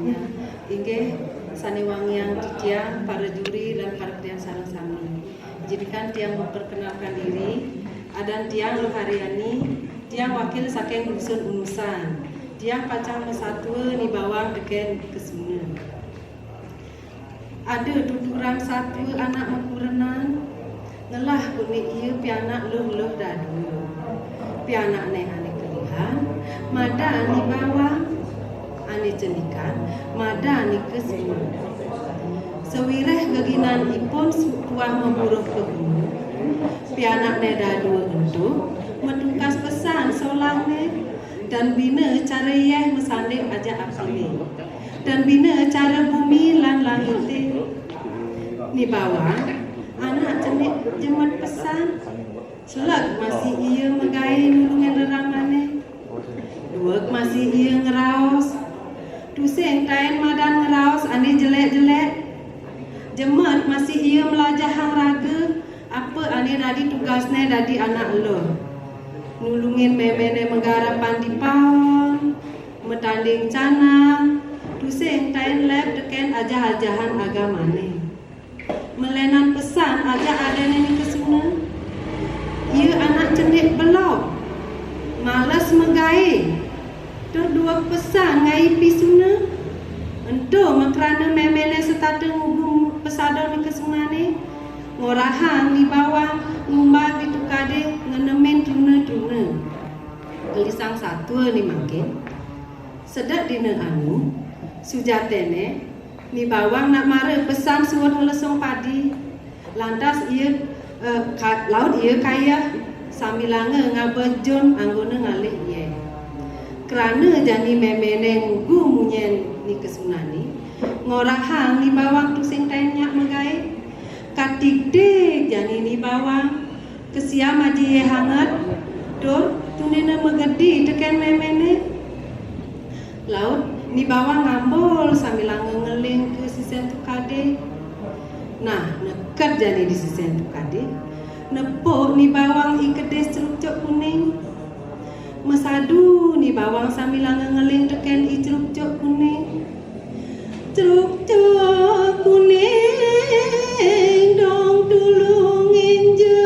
semuanya. Inggih sanewangian titiang para juri dan para tiang sareng-sami. Izinkan tiang memperkenalkan diri. Adan tiang Lohariani, tiang wakil saking dusun Unusan. Tiang pacang mesatwa ni bawang deken kesuna. Ada tuturang satu anak mekurenan, ngelah kunik ia pianak luh dadu. Pianak ne ane kelihan, mada ni bawang, ane cenikan, mada ni kesuna. Sewireh geginan ipun tuah memburuh ke gunung. Pianak ne dadu untuk mendukas pesan solang ne. Dan bina cara yeh mesanding aja apili. Dan bina cara bumi lan langit ni bawang anak cenik jemat pesan selak masih ia megai nulungan deramane duak masih ia ngeraos tusing tain madan ngeraos ane jelek-jelek jemat masih ia melajah hang raga apa ane dadi tugasnya dadi anak lo nulungin memene menggarapan di paon metanding canang tusing tain lab deken ajah-ajahan agamane melenan pesan aja ada neni kesuna ia anak cendik belau malas megai terdua pesan ngai pisuna ento makrana memene setata ngubung pesadon ni kesunane ngorahan di bawah ngumbah di tukade ngenemen tuna-tuna gelisang satu ni makin sedak dina anu sujatene ni bawang nak mara pesan suat melesong padi lantas ia laut ia kaya sambilanga ngabejon anggona ngalih ye kerana jani memene ngugu munyen ni kesunani ngorahang ni bawang tusing tainyak megai katik-dik jani ni bawang kesia maji ye hangat dor tunena megedi teken memene laut ni bawang ngambol sambil ngeling ke sisen tukade nah nekat jani di sisen tukade nepok ni bawang ikedes ceruk kuning mesadu ni bawang sambil ngeling teken i ceruk kuning ceruk kuning dong tulungin je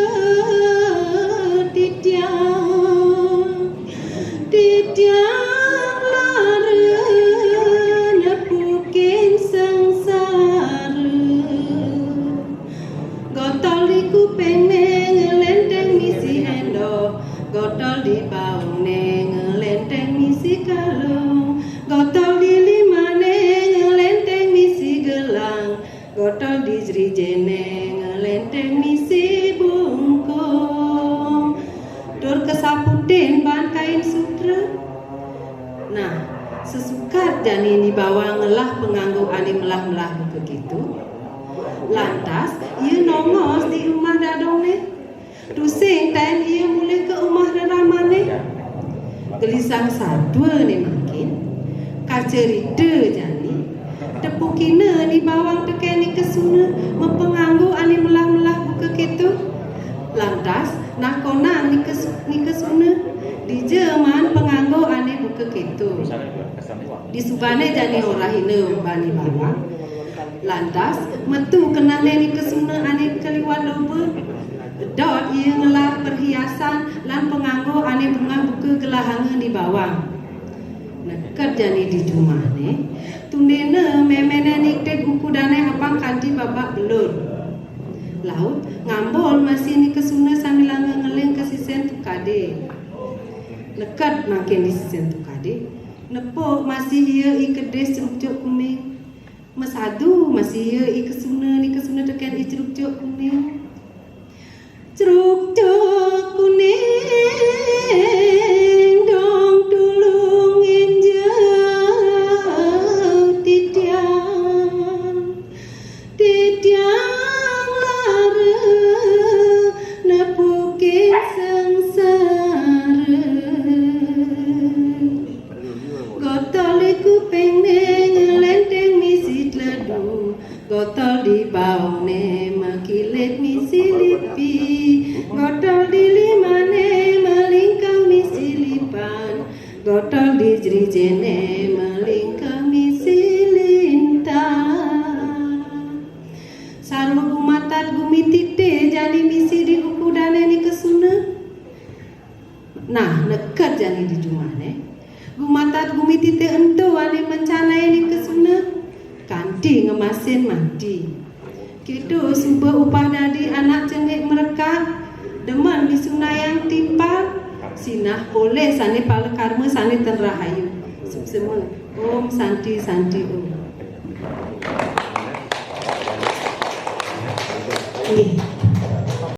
titiang lara nepukin sengsara gotol di kuping ngelenteng misi endo gotol di baung ngelenteng misi kalung gotol di limane ngelenteng misi gelang gotol di jrijene ngelenteng misi bungkung dur kesaputin ban kain sutra nah sesukat jani ni bawang ngelah penganggu ani melah-melah begitu lantas ia nongos di rumah dadong ne tusing tan ia mulai ke rumah daramane gelisang sadua ni makin kacerita jani tepukina ni bawang teken ni kesuna mempenganggu ani melah-melah buka kitu lantas nak konang ni kesuna di Jerman penganggu ani buka kitu di subane jani orahina bani bawang lantas metu kenane ni kesuna ani keliwan loba dot ia ngelah perhiasan lan penganggu ani bunga buka gelahanga di bawang nekat jani di rumah ni tundena memene niktet buku dana apang kanti babak belur laut ngambol masih ni kesuna sambil ngeling ke sisen tukade nekat makin di sisen tukade nepok masih ia ikedes ceruk kuning mesadu masih ia ikesuna ni kesuna teken i ceruk kuning ceruk kuning dong tulungin je titiang lara nepukin sengsara gotol di kuping ngelenteng misi tladu gotol di baung ne makilet misi lipi gotol di limane melingkang misi lipan gotol di jrijene melingkang misi Nah, nekat jani di rumah gumatat gumitite ento ane mencanai ni kesuna kanti ngemasin mandi gitu subuh upah nadi anak cengik mereka deman misuna yang timpal sinah boleh sani pala karma sani terrahayu semua om santi santi om